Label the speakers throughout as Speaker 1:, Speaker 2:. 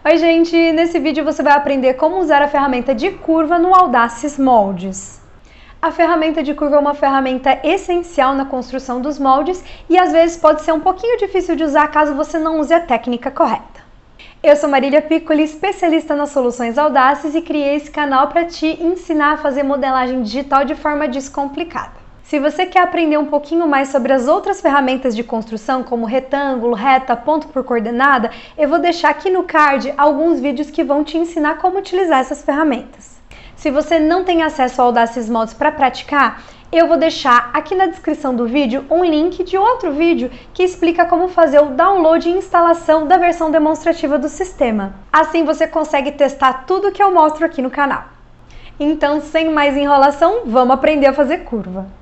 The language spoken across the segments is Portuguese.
Speaker 1: Oi gente, nesse vídeo você vai aprender como usar a ferramenta de curva no Audaces Moldes. A ferramenta de curva é uma ferramenta essencial na construção dos moldes e às vezes pode ser um pouquinho difícil de usar caso você não use a técnica correta. Eu sou Marília Piccoli, especialista nas soluções Audaces e criei esse canal para te ensinar a fazer modelagem digital de forma descomplicada. Se você quer aprender um pouquinho mais sobre as outras ferramentas de construção, como retângulo, reta, ponto por coordenada, eu vou deixar aqui no card alguns vídeos que vão te ensinar como utilizar essas ferramentas. Se você não tem acesso ao Audaces Moldes para praticar, eu vou deixar aqui na descrição do vídeo um link de outro vídeo que explica como fazer o download e instalação da versão demonstrativa do sistema. Assim você consegue testar tudo que eu mostro aqui no canal. Então, sem mais enrolação, vamos aprender a fazer curva.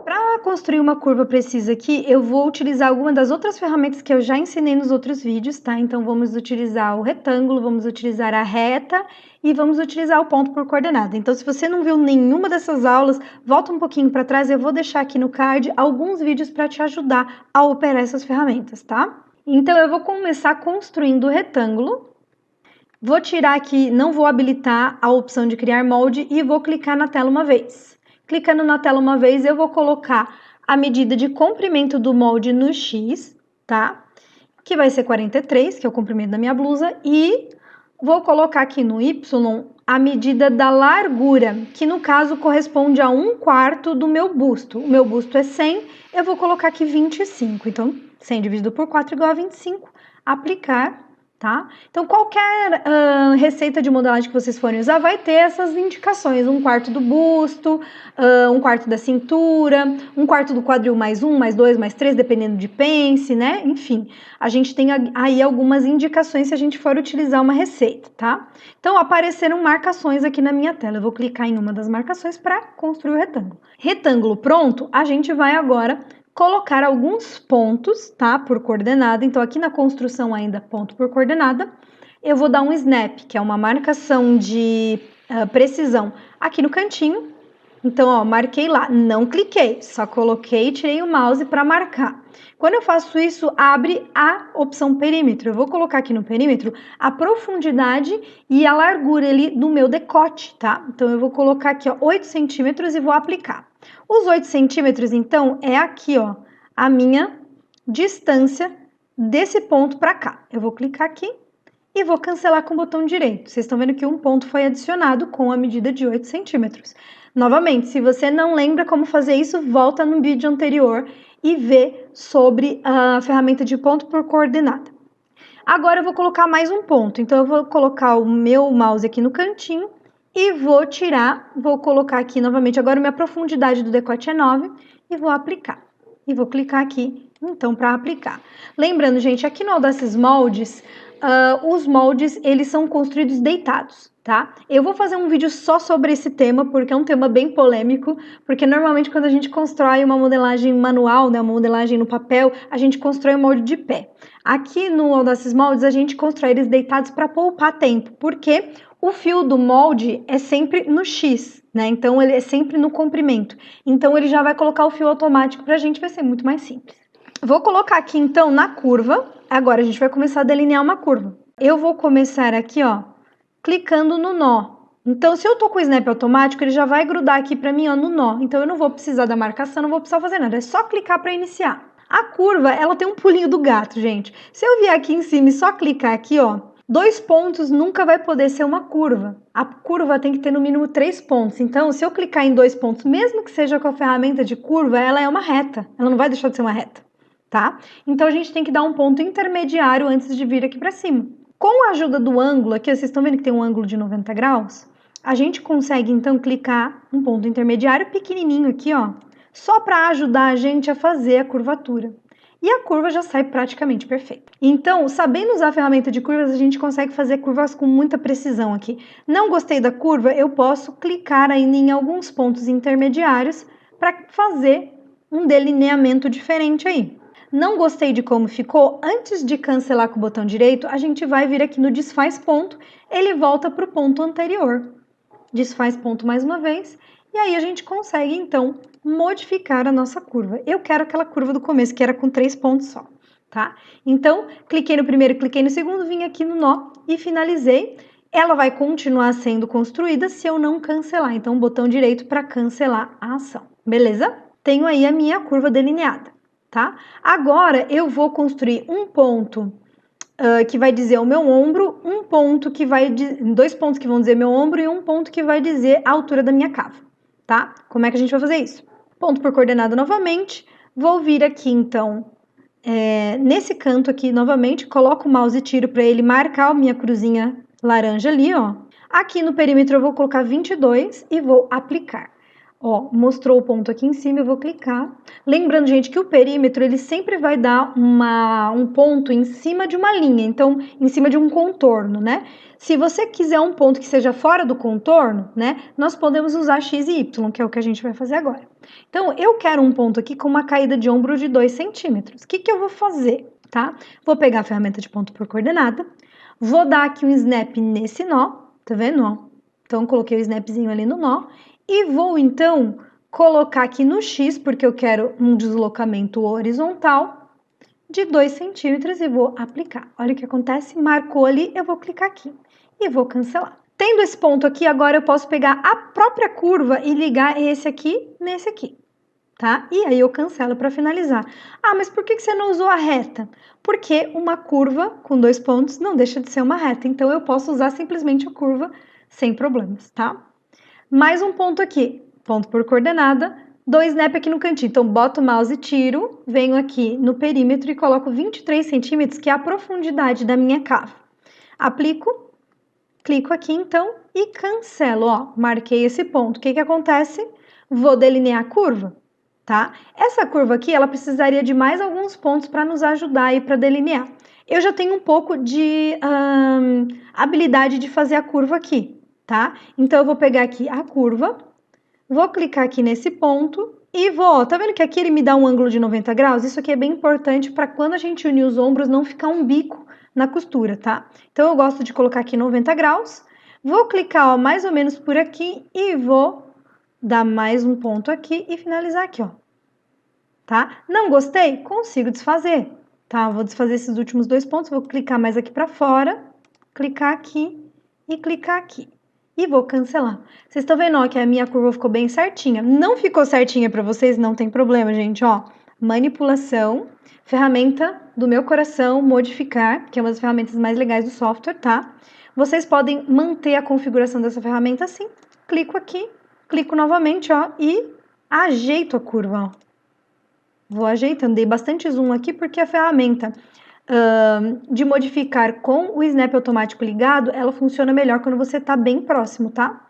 Speaker 1: Para construir uma curva precisa aqui, eu vou utilizar alguma das outras ferramentas que eu já ensinei nos outros vídeos, tá? Então, vamos utilizar o retângulo, vamos utilizar a reta e vamos utilizar o ponto por coordenada. Então, se você não viu nenhuma dessas aulas, volta um pouquinho para trás, eu vou deixar aqui no card alguns vídeos para te ajudar a operar essas ferramentas, tá? Então, eu vou começar construindo o retângulo. Vou tirar aqui, não vou habilitar a opção de criar molde e vou clicar na tela uma vez. Clicando na tela uma vez, eu vou colocar a medida de comprimento do molde no X, tá? Que vai ser 43, que é o comprimento da minha blusa, e vou colocar aqui no Y a medida da largura, que no caso corresponde a 1/4 do meu busto. O meu busto é 100, eu vou colocar aqui 25. Então, 100 dividido por 4 igual a 25. Aplicar. Tá? Então, qualquer receita de modelagem que vocês forem usar vai ter essas indicações, 1/4 do busto, 1/4 da cintura, 1/4 do quadril mais 1, mais 2, mais 3, dependendo de pence, né? Enfim, a gente tem aí algumas indicações se a gente for utilizar uma receita, tá? Então, apareceram marcações aqui na minha tela. Eu vou clicar em uma das marcações para construir o retângulo. Retângulo pronto, a gente vai agora colocar alguns pontos, tá, por coordenada. Então, aqui na construção ainda ponto por coordenada, eu vou dar um snap, que é uma marcação de precisão aqui no cantinho. Então, ó, marquei lá, não cliquei, só coloquei e tirei o mouse para marcar. Quando eu faço isso, abre a opção perímetro. Eu vou colocar aqui no perímetro a profundidade e a largura ali do meu decote, tá? Então, eu vou colocar aqui, ó, 8 centímetros e vou aplicar. Os 8 centímetros, então, é aqui, ó, a minha distância desse ponto para cá. Eu vou clicar aqui e vou cancelar com o botão direito. Vocês estão vendo que um ponto foi adicionado com a medida de 8 centímetros. Novamente, se você não lembra como fazer isso, volta no vídeo anterior e vê sobre a ferramenta de ponto por coordenada. Agora eu vou colocar mais um ponto. Então, eu vou colocar o meu mouse aqui no cantinho e vou tirar, vou colocar aqui novamente, agora minha profundidade do decote é 9 e vou aplicar. E vou clicar aqui, então, para aplicar. Lembrando, gente, aqui no Audaces Moldes, os moldes, eles são construídos deitados, tá? Eu vou fazer um vídeo só sobre esse tema, porque é um tema bem polêmico, porque normalmente quando a gente constrói uma modelagem manual, né, uma modelagem no papel, a gente constrói o molde de pé. Aqui no Audaces Moldes, a gente constrói eles deitados para poupar tempo, porque o fio do molde é sempre no X, né? Então, ele é sempre no comprimento. Então, ele já vai colocar o fio automático pra gente, vai ser muito mais simples. Vou colocar aqui, então, na curva. Agora, a gente vai começar a delinear uma curva. Eu vou começar aqui, ó, clicando no nó. Então, se eu tô com o snap automático, ele já vai grudar aqui pra mim, ó, no nó. Então, eu não vou precisar da marcação, não vou precisar fazer nada. É só clicar para iniciar. A curva, ela tem um pulinho do gato, gente. Se eu vier aqui em cima e só clicar aqui, ó, 2 pontos nunca vai poder ser uma curva. A curva tem que ter no mínimo 3 pontos. Então, se eu clicar em 2 pontos, mesmo que seja com a ferramenta de curva, ela é uma reta. Ela não vai deixar de ser uma reta, tá? Então, a gente tem que dar um ponto intermediário antes de vir aqui para cima. Com a ajuda do ângulo, aqui vocês estão vendo que tem um ângulo de 90 graus? A gente consegue, então, clicar um ponto intermediário pequenininho aqui, ó, só para ajudar a gente a fazer a curvatura. E a curva já sai praticamente perfeita. Então, sabendo usar a ferramenta de curvas, a gente consegue fazer curvas com muita precisão aqui. Não gostei da curva, eu posso clicar ainda em alguns pontos intermediários para fazer um delineamento diferente aí. Não gostei de como ficou? Antes de cancelar com o botão direito, a gente vai vir aqui no desfaz ponto, ele volta para o ponto anterior. Desfaz ponto mais uma vez, e aí a gente consegue, então, modificar a nossa curva. Eu quero aquela curva do começo, que era com 3 pontos só. tá? Então, cliquei no primeiro, cliquei no segundo, vim aqui no nó e finalizei. Ela vai continuar sendo construída se eu não cancelar. Então, botão direito para cancelar a ação, beleza? Tenho aí a minha curva delineada, tá? Agora, eu vou construir um ponto que vai dizer o meu ombro, um ponto que vai... dois pontos que vão dizer meu ombro e um ponto que vai dizer a altura da minha cava, tá? Como é que a gente vai fazer isso? Ponto por coordenada novamente. Vou vir aqui, então, nesse canto aqui novamente, coloco o mouse e tiro para ele marcar a minha cruzinha laranja ali, ó. Aqui no perímetro eu vou colocar 22 e vou aplicar. Ó, mostrou o ponto aqui em cima, eu vou clicar. Lembrando, gente, que o perímetro, ele sempre vai dar um ponto em cima de uma linha, então, em cima de um contorno, né? Se você quiser um ponto que seja fora do contorno, né, nós podemos usar X e Y, que é o que a gente vai fazer agora. Então, eu quero um ponto aqui com uma caída de ombro de 2 centímetros. O que que eu vou fazer, tá? Vou pegar a ferramenta de ponto por coordenada, vou dar aqui um snap nesse nó, tá vendo, ó? Então, coloquei o snapzinho ali no nó, e vou, então, colocar aqui no X, porque eu quero um deslocamento horizontal de 2 centímetros e vou aplicar. Olha o que acontece, marcou ali, eu vou clicar aqui e vou cancelar. Tendo esse ponto aqui, agora eu posso pegar a própria curva e ligar esse aqui nesse aqui, tá? E aí eu cancelo para finalizar. Ah, mas por que você não usou a reta? Porque uma curva com 2 pontos não deixa de ser uma reta, então eu posso usar simplesmente a curva sem problemas, tá? Mais um ponto aqui, ponto por coordenada, 2 snap aqui no cantinho. Então, boto o mouse e tiro, venho aqui no perímetro e coloco 23 centímetros, que é a profundidade da minha cava. Aplico, clico aqui então e cancelo, ó, marquei esse ponto. O que que acontece? Vou delinear a curva, tá? Essa curva aqui, ela precisaria de mais alguns pontos para nos ajudar aí para delinear. Eu já tenho um pouco de habilidade de fazer a curva aqui, tá? Então, eu vou pegar aqui a curva, vou clicar aqui nesse ponto e vou... Tá vendo que aqui ele me dá um ângulo de 90 graus? Isso aqui é bem importante para quando a gente unir os ombros não ficar um bico na costura, tá? Então, eu gosto de colocar aqui 90 graus, vou clicar, ó, mais ou menos por aqui e vou dar mais um ponto aqui e finalizar aqui, ó. Tá? Não gostei? Consigo desfazer, tá? Vou desfazer esses últimos 2 pontos, vou clicar mais aqui para fora, clicar aqui e clicar aqui. E vou cancelar. Vocês estão vendo, ó, que a minha curva ficou bem certinha. Não ficou certinha para vocês, não tem problema, gente, ó. Manipulação, ferramenta do meu coração, modificar, que é uma das ferramentas mais legais do software, tá? Vocês podem manter a configuração dessa ferramenta assim. Clico aqui, clico novamente, ó, e ajeito a curva, ó. Vou ajeitando, dei bastante zoom aqui porque a ferramenta de modificar com o snap automático ligado, ela funciona melhor quando você está bem próximo, tá?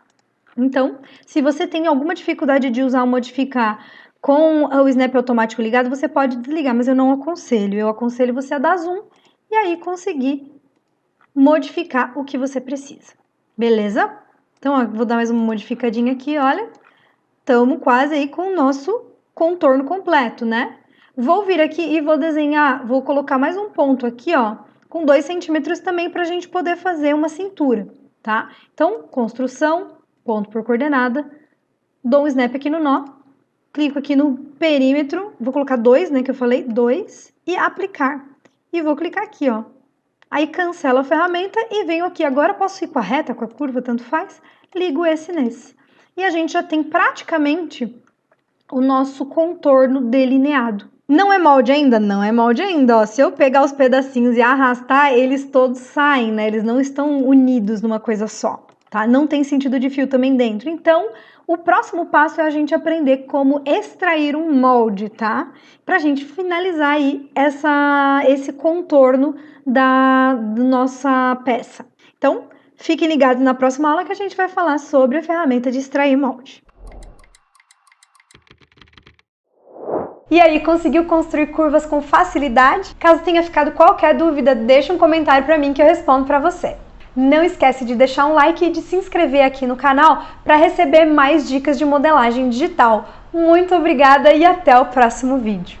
Speaker 1: Então, se você tem alguma dificuldade de usar o modificar com o snap automático ligado, você pode desligar, mas eu não aconselho. Eu aconselho você a dar zoom e aí conseguir modificar o que você precisa, beleza? Então, ó, vou dar mais uma modificadinha aqui, olha. Estamos quase aí com o nosso contorno completo, né? Vou vir aqui e vou desenhar, vou colocar mais um ponto aqui, ó, com 2 centímetros também para a gente poder fazer uma cintura, tá? Então, construção, ponto por coordenada, dou um snap aqui no nó, clico aqui no perímetro, vou colocar 2, né, que eu falei, 2, e aplicar. E vou clicar aqui, ó. Aí cancelo a ferramenta e venho aqui. Agora posso ir com a reta, com a curva, tanto faz, ligo esse nesse. E a gente já tem praticamente o nosso contorno delineado. Não é molde ainda? Não é molde ainda, ó. Se eu pegar os pedacinhos e arrastar, eles todos saem, né? Eles não estão unidos numa coisa só, tá? Não tem sentido de fio também dentro. Então, o próximo passo é a gente aprender como extrair um molde, tá? Pra gente finalizar aí esse contorno da nossa peça. Então, fiquem ligados na próxima aula que a gente vai falar sobre a ferramenta de extrair molde. E aí, conseguiu construir curvas com facilidade? Caso tenha ficado qualquer dúvida, deixa um comentário para mim que eu respondo para você. Não esquece de deixar um like e de se inscrever aqui no canal para receber mais dicas de modelagem digital. Muito obrigada e até o próximo vídeo.